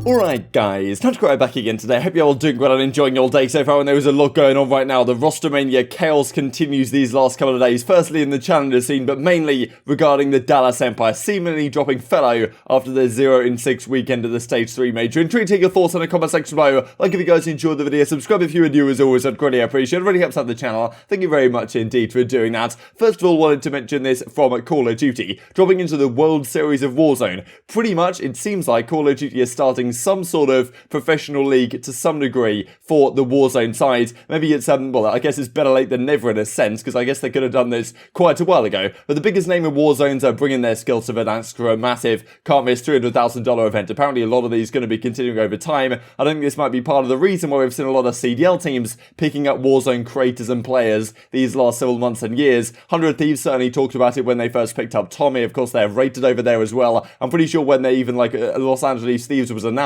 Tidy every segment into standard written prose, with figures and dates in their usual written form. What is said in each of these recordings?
Alright guys, TacticalRab back again today. I hope you're all doing well and enjoying your day so far, and there is a lot going on right now. The Rostermania chaos continues these last couple of days, firstly in the challenger scene, but mainly regarding the Dallas Empire seemingly dropping Felo after their 0-6 weekend at the Stage 3 Major. Intrigued to take your thoughts in the comment section below. Like if you guys enjoyed the video, subscribe if you are new as always, I'd greatly appreciate it. It really helps out the channel. Thank you very much indeed for doing that. First of all, wanted to mention this from Call of Duty, dropping into the World Series of Warzone. Pretty much, it seems like Call of Duty is starting some sort of professional league to some degree for the Warzone side. Maybe it's, well, I guess it's better late than never in a sense, because I guess they could have done this quite a while ago. But the biggest name in Warzones are bringing their skills to Verdansk for a massive, can't miss $300,000 event. Apparently a lot of these are going to be continuing over time. I think this might be part of the reason why we've seen a lot of CDL teams picking up Warzone creators and players these last several months and years. 100 Thieves certainly talked about it when they first picked up Tommy. Of course, they're rated over there as well. I'm pretty sure when they even, like, Los Angeles Thieves was announced,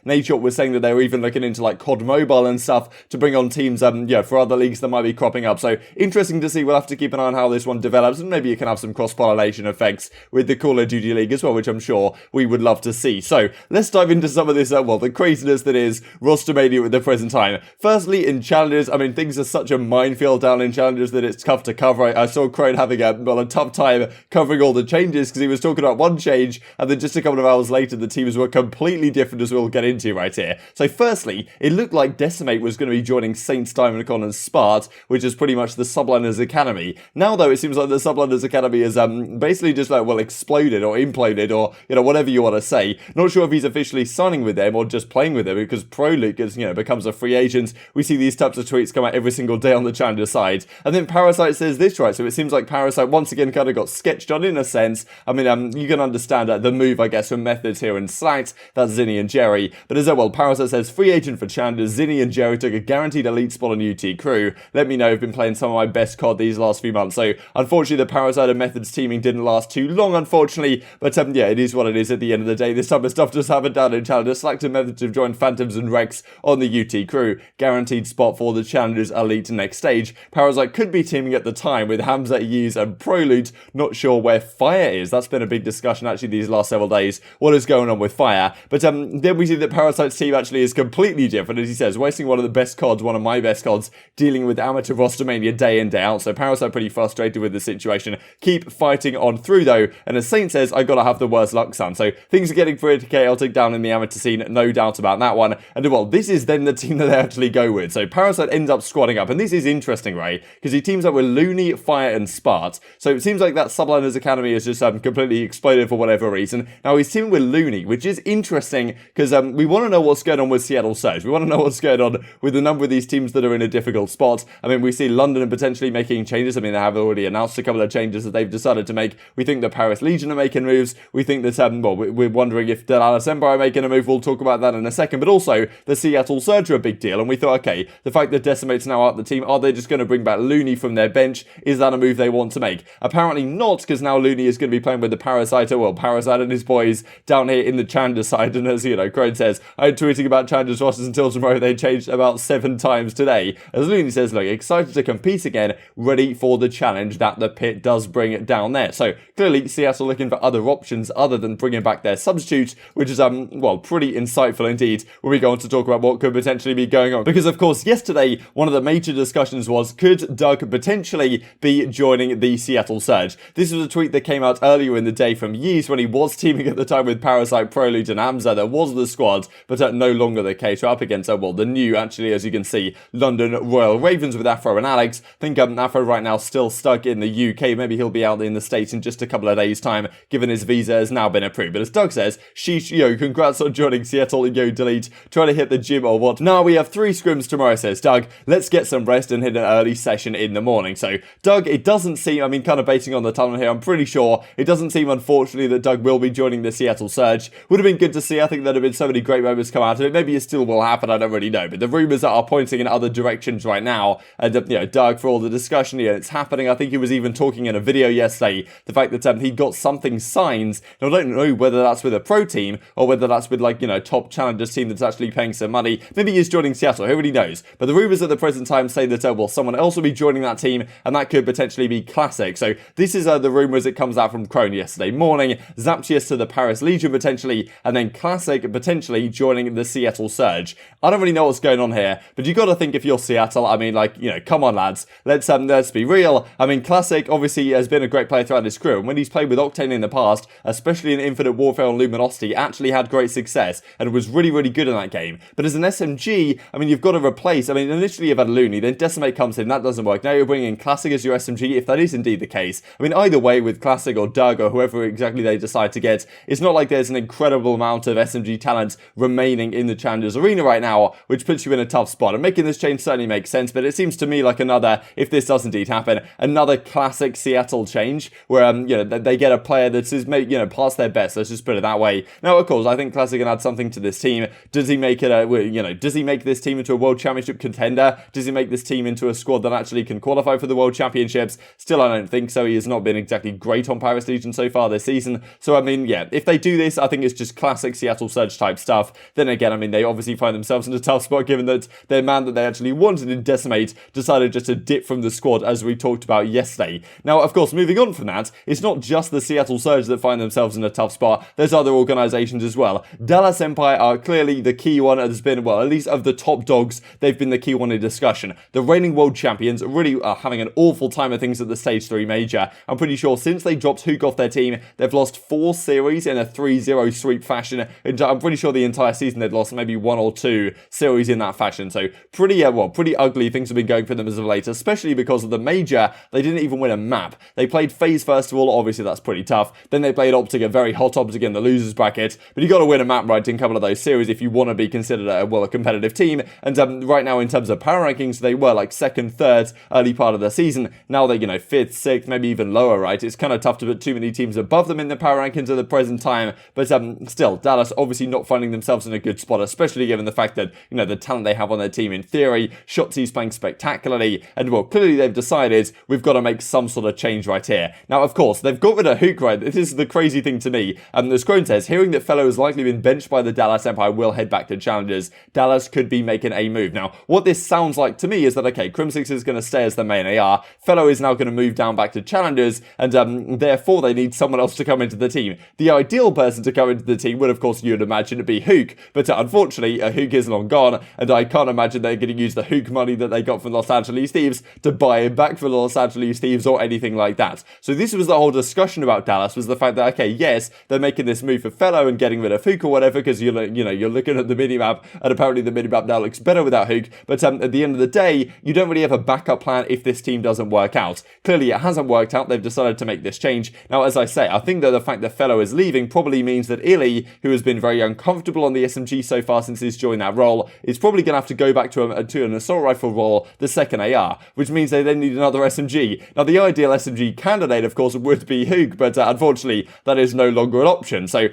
Nate was saying that they were even looking into like COD Mobile and stuff to bring on teams for other leagues that might be cropping up. So interesting to see. We'll have to keep an eye on how this one develops, and maybe you can have some cross-pollination effects with the Call of Duty League as well, which I'm sure we would love to see. So let's dive into some of this, the craziness that is Rostermania at the present time. Firstly, in challenges, I mean, things are such a minefield down in challenges that it's tough to cover. I saw Crone having a tough time covering all the changes because he was talking about one change, and then just a couple of hours later the teams were completely different, as we'll get into right here. So firstly, it looked like Decemate was going to be joining Saints, Diamondcon and Spart, which is pretty much the Subliners Academy. Now though, it seems like the Subliners Academy is basically just like, well, exploded or imploded, or whatever you want to say. Not sure if he's officially signing with them or just playing with them, because ProLuke is, becomes a free agent. We see these types of tweets come out every single day on the challenger side. And then Parasite says this, right? So it seems like Parasite once again kind of got sketched on in a sense. I mean, you can understand the move, I guess, from Methods here in sight. That's Zinni and Jerry. But as well, Parasite says, free agent for challengers, Zinni and Jerry took a guaranteed elite spot on UT crew. Let me know, I've been playing some of my best COD these last few months. So unfortunately, the Parasite and Methods teaming didn't last too long, unfortunately. But yeah, it is what it is at the end of the day. This type of stuff just happened down in challenger. Slacked and Methods have joined Phantoms and Rex on the UT crew. Guaranteed spot for the challengers elite next stage. Parasite could be teaming at the time with Hamza, Use and ProLute. Not sure where Fire is. That's been a big discussion actually these last several days. What is going on with Fire? But then we see that Parasite's team actually is completely different, as he says, wasting one of the best CODs, one of my best CODs, dealing with amateur Rostermania day in, day out. So Parasite pretty frustrated with the situation. Keep fighting on through though, and as Saint says, I gotta have the worst luck, son. So things are getting pretty chaotic down in the amateur scene, no doubt about that one. And well, this is then the team that they actually go with. So Parasite ends up squadding up, and this is interesting, right? Because he teams up with Loony, Fire and Spart. So it seems like that Subliners Academy has just completely exploded for whatever reason. Now he's teaming with Loony, which is interesting because we want to know what's going on with Seattle Surge. We want to know what's going on with the number of these teams that are in a difficult spot. I mean, we see London potentially making changes. I mean, they have already announced a couple of changes that they've decided to make. We think the Paris Legion are making moves. We think that, well, we're wondering if the Dallas Empire are making a move. We'll talk about that in a second. But also, the Seattle Surge are a big deal. And we thought, okay, the fact that Decimate's now out the team, are they just going to bring back Loony from their bench? Is that a move they want to make? Apparently not, because now Loony is going to be playing with the Parasite, well, Parasite and his boys down here in the challenger side. And as, Crone says, I'm tweeting about challengers rosters until tomorrow. They changed about 7 times today. As Loony says, look, excited to compete again, ready for the challenge that the pit does bring it down there. So clearly Seattle looking for other options other than bringing back their substitute, which is, well, pretty insightful indeed when we go on to talk about what could potentially be going on. Because of course, yesterday, one of the major discussions was, could Doug potentially be joining the Seattle Surge? This was a tweet that came out earlier in the day from Yeast when he was teaming at the time with Parasite, ProLute and Hamza. There was the squad, but no longer the case. We're up against, well, the new, actually, as you can see, London Royal Ravens with Afro and Alex. I think Afro right now still stuck in the UK. Maybe he'll be out in the States in just a couple of days' time, given his visa has now been approved. But as Doug says, sheesh, congrats on joining Seattle, delete, trying to hit the gym or what. Now we have 3 scrims tomorrow, says Doug. Let's get some rest and hit an early session in the morning. So Doug, it doesn't seem, I mean, kind of basing on the tunnel here, I'm pretty sure it doesn't seem, unfortunately, that Doug will be joining the Seattle Surge. Would have been good to see. I think there'd have been so many great moments come out of it. Maybe it still will happen, I don't really know. But the rumours are pointing in other directions right now. And, Doug, for all the discussion here, it's happening. I think he was even talking in a video yesterday, the fact that he got something signed. Now, I don't know whether that's with a pro team or whether that's with, like, top challengers team that's actually paying some money. Maybe he's joining Seattle, who really knows. But the rumours at the present time say that, well, someone else will be joining that team, and that could potentially be Classic. So this is the rumours that comes out from Crone yesterday morning. Zaptius to the Paris Legion potentially, and then Classic OpTic potentially joining the Seattle Surge. I don't really know what's going on here, but you got to think if you're Seattle, I mean, like, you know, come on, lads. Let's be real. I mean, Classic obviously has been a great player throughout his career, and when he's played with Octane in the past, especially in Infinite Warfare and Luminosity, actually had great success and was really, really good in that game. But as an SMG, I mean, you've got to replace. I mean, initially you've had Loony, then Decimate comes in, that doesn't work. Now you're bringing in Classic as your SMG, if that is indeed the case. I mean, either way, with Classic or Doug or whoever exactly they decide to get, it's not like there's an incredible amount of SMG talent remaining in the Challengers Arena right now, which puts you in a tough spot. And making this change certainly makes sense, but it seems to me like another, if this does indeed happen, another classic Seattle change where you know, they get a player that is, you know, past their best. Let's just put it that way. Now, of course, I think Classic can add something to this team. Does he make it does he make this team into a World Championship contender? Does he make this team into a squad that actually can qualify for the World Championships? Still, I don't think so. He has not been exactly great on Paris Legion so far this season. So, I mean, yeah, if they do this, I think it's just classic Seattle Surge type stuff. Then again, I mean, they obviously find themselves in a tough spot given that their man that they actually wanted in Decimate decided just to dip from the squad, as we talked about yesterday. Now, of course, moving on from that, it's not just the Seattle Surge that find themselves in a tough spot. There's other organizations as well. Dallas Empire are clearly the key one. Has been, well, at least of the top dogs, they've been the key one in discussion. The reigning world champions really are having an awful time of things at the Stage 3 Major. I'm pretty sure since they dropped Huke off their team, they've lost 4 series in a 3-0 sweep fashion. I'm pretty sure the entire season they've lost maybe 1 or 2 series in that fashion. So pretty ugly things have been going for them as of late, especially because of the Major. They didn't even win a map. They played FaZe first of all, obviously that's pretty tough. Then they played OpTic, a very hot OpTic in the losers bracket. But you got to win a map right in a couple of those series if you want to be considered a competitive team. And right now in terms of power rankings, they were like 2nd, 3rd early part of the season. Now they're 5th, 6th, maybe even lower, right? It's kind of tough to put too many teams above them in the power rankings at the present time. But still, Dallas obviously not finding themselves in a good spot, especially given the fact that, you know, the talent they have on their team in theory. Shotzzy's playing spectacularly, and well, clearly they've decided we've got to make some sort of change right here. Now, of course, they've got rid of Huke, right? This is the crazy thing to me. The screen says, hearing that Felo has likely been benched by the Dallas Empire will head back to Challengers. Dallas could be making a move. Now, what this sounds like to me is that, okay, Crimsix is going to stay as the main AR. Felo is now going to move down back to Challengers, and therefore they need someone else to come into the team. The ideal person to come into the team would, of course, you'd imagine to be Huke, but unfortunately, Huke is long gone, and I can't imagine they're going to use the Huke money that they got from Los Angeles Thieves to buy him back for Los Angeles Thieves or anything like that. So this was the whole discussion about Dallas, was the fact that, okay, yes, they're making this move for Felo and getting rid of Huke or whatever, because you're looking at the minimap, and apparently the minimap now looks better without Huke, but at the end of the day, you don't really have a backup plan if this team doesn't work out. Clearly, it hasn't worked out. They've decided to make this change. Now, as I say, I think that the fact that Felo is leaving probably means that ILLey, who has been very uncomfortable on the SMG so far since he's joined that role, is probably going to have to go back to an assault rifle role, the second AR, which means they then need another SMG. Now, the ideal SMG candidate, of course, would be Huke, but unfortunately, that is no longer an option. So,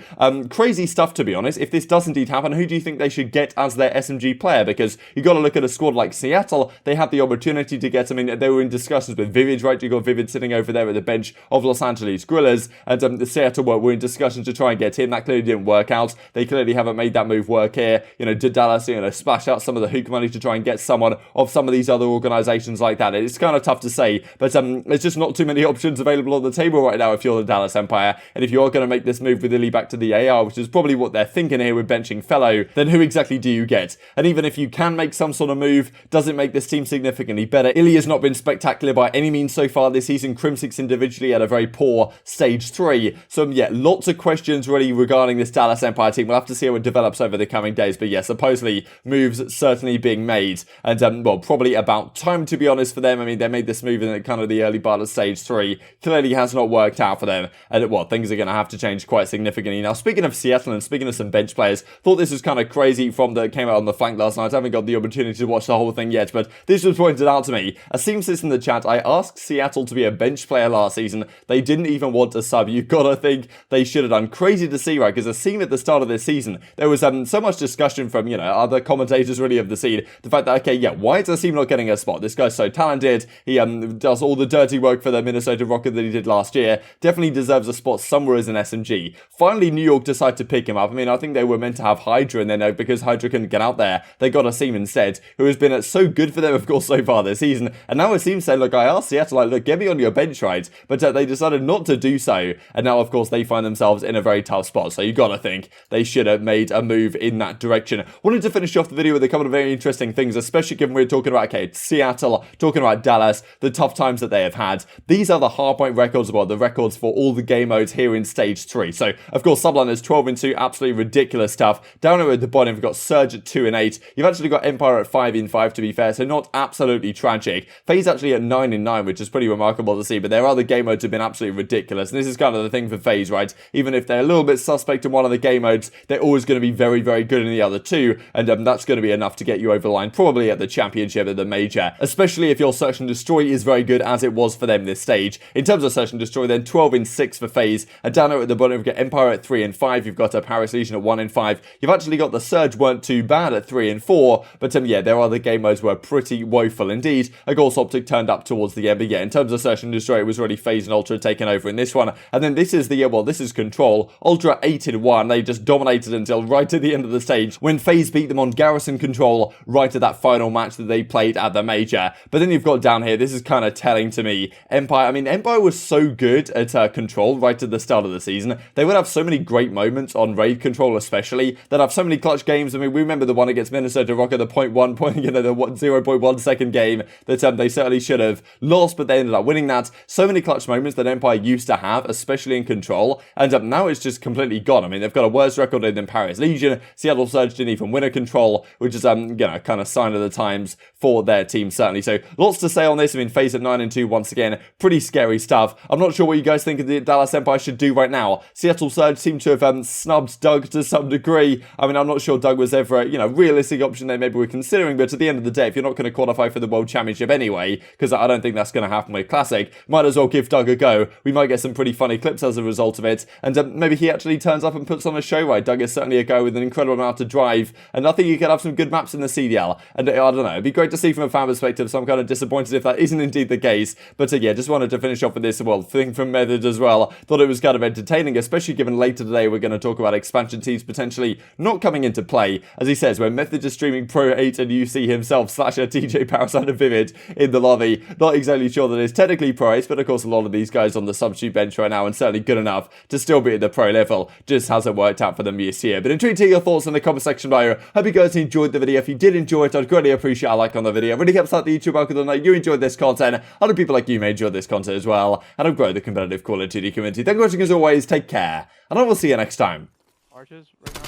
crazy stuff, to be honest. If this does indeed happen, who do you think they should get as their SMG player? Because you got to look at a squad like Seattle. They had the opportunity to get, I mean, they were in discussions with Vivid, right? You got Vivid sitting over there at the bench of Los Angeles Guerrillas, and the Seattle were in discussions to try and get him. That clearly didn't work out. They clearly haven't made that move work here. Did Dallas, splash out some of the Huke money to try and get someone of some of these other organizations like that? It's kind of tough to say, but there's just not too many options available on the table right now if you're the Dallas Empire. And if you are going to make this move with ILLey back to the AR, which is probably what they're thinking here with benching Felo, then who exactly do you get? And even if you can make some sort of move, does it make this team significantly better? ILLey has not been spectacular by any means so far this season. Crimsix individually had a very poor Stage 3. So yeah, lots of questions really regarding this Dallas Empire team. We'll have to see how it develops over the coming days. But yeah, supposedly moves certainly being made. And well, probably about time, to be honest, for them. I mean, they made this move in kind of the early part of Stage 3. Clearly has not worked out for them. And well, things are going to have to change quite significantly. Now, speaking of Seattle and speaking of some bench players, thought this was kind of crazy from the came out on the flank last night. I haven't got the opportunity to watch the whole thing yet, but this was pointed out to me. Asim says in the chat, I asked Seattle to be a bench player last season. They didn't even want to sub. You've got to think they should have done. Crazy to see, right? Because Asim at the start of this season, there was so much discussion from, other commentators really of the scene. The fact that, okay, yeah, why is Asim not getting a spot? This guy's so talented. He does all the dirty work for the Minnesota Rokkr that he did last year. Definitely deserves a spot somewhere as an SMG. Finally, New York decided to pick him up. I mean, I think they were meant to have Hydra, and then because Hydra couldn't get out there, they got Asim instead, who has been so good for them, of course, so far this season. And now Asim saying, look, I asked Seattle, look, get me on your bench, right? But they decided not to do so. And now, of course, they find themselves in a very tough spot. So you got to think they should have made a move in that direction. Wanted to finish off the video with a couple of very interesting things, especially given we're talking about, okay, Seattle, talking about Dallas, the tough times that they have had. These are the hardpoint records, well, the records for all the game modes here in Stage 3. So, of course, Subliners 12-2, absolutely ridiculous stuff. Down here at the bottom, we've got Surge at 2-8. You've actually got Empire at 5-5, to be fair, so not absolutely tragic. FaZe actually at 9-9, which is pretty remarkable to see, but their other game modes have been absolutely ridiculous. And this is kind of the thing for FaZe, right? Even if they're a little bit suspect in one of the game modes, they're always going to be very, very good in the other two, and that's going to be enough to get you over the line, probably at the championship, at the major, especially if your Search and Destroy is very good, as it was for them this stage. In terms of Search and Destroy, then 12-6 for FaZe, and down here at the bottom, we've got Empire at 3-5, you've got a Paris Legion at 1-5, you've actually got the Surge weren't too bad at 3-4, but yeah, their other game modes were pretty woeful indeed. Of course, OpTic turned up towards the end, but yeah, in terms of Search and Destroy, it was really FaZe and Ultra taking over in this one, and then this is the, well, this is Control, Ultra 8-1, they just dominated until right at the end of the stage, when FaZe beat them on Garrison Control, right at that final match that they played at the major. But then you've got down here, this is kind of telling to me, Empire, I mean, Empire was so good at Control right at the start of the season. They would have so many great moments on Raid Control especially, that have so many clutch games. I mean, we remember the one against Minnesota Rokkr, the 0.1 second game that they certainly should have lost, but they ended up winning that. So many clutch moments that Empire used to have, especially in Control, and now it's just completely gone. I mean, they've got a worse record than Paris Legion. Seattle Surge didn't even win a Control, which is, you know, kind of sign of the times for their team, certainly. So, lots to say on this. I mean, FaZe at 9-2, once again, pretty scary stuff. I'm not sure what you guys think the Dallas Empire should do right now. Seattle Surge seem to have snubbed Doug to some degree. I mean, I'm not sure Doug was ever a, you know, realistic option they maybe were considering, but at the end of the day, if you're not going to qualify for the World Championship anyway, because I don't think that's going to happen with Classic, might as well give Doug a go. We might get some pretty funny clips as a result of it, and maybe he actually turns up and puts on a show, right? Doug is certainly a go with an incredible amount of drive, and I think you could have some good maps in the CDL, and I don't know, it'd be great to see from a fan perspective, so I'm kind of disappointed if that isn't indeed the case, but yeah, just wanted to finish off with this, well, thing from Method as well. Thought it was kind of entertaining, especially given later today we're going to talk about expansion teams potentially not coming into play, as he says, when Method is streaming Pro 8 and you see himself / a TJ Parasite and Vivid in the lobby. Not exactly sure that it's technically Pro 8, but of course a lot of these guys on the substitute bench right now, and certainly good enough to still be at the Pro level, just hasn't worked out for them this year. But intrigued to hear your thoughts in the comment section below. Hope you guys enjoyed the video. If you did enjoy it, I'd greatly appreciate a like on the video. It really helps out the YouTube algorithm that you enjoyed this content. Other people like you may enjoy this content as well, and I'll grow the competitive Call of Duty community. Thank you for watching as always, take care, and I will see you next time. Arches right now,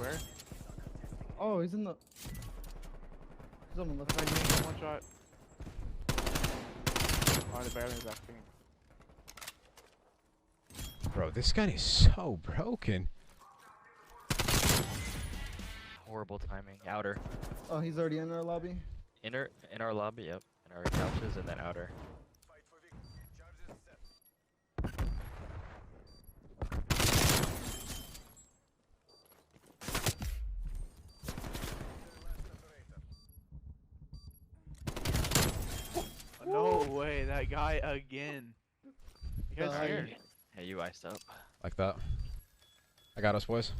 where? Oh, he's in the... He's on the left side. One shot. Oh, the barrel is acting. Bro, this gun is so broken. Horrible timing. Outer. Oh, he's already in our lobby. Inner, in our lobby, yep. In our couches, and then outer. No way, that guy again. You guys here? Hey, you iced up. Like that. I got us, boys.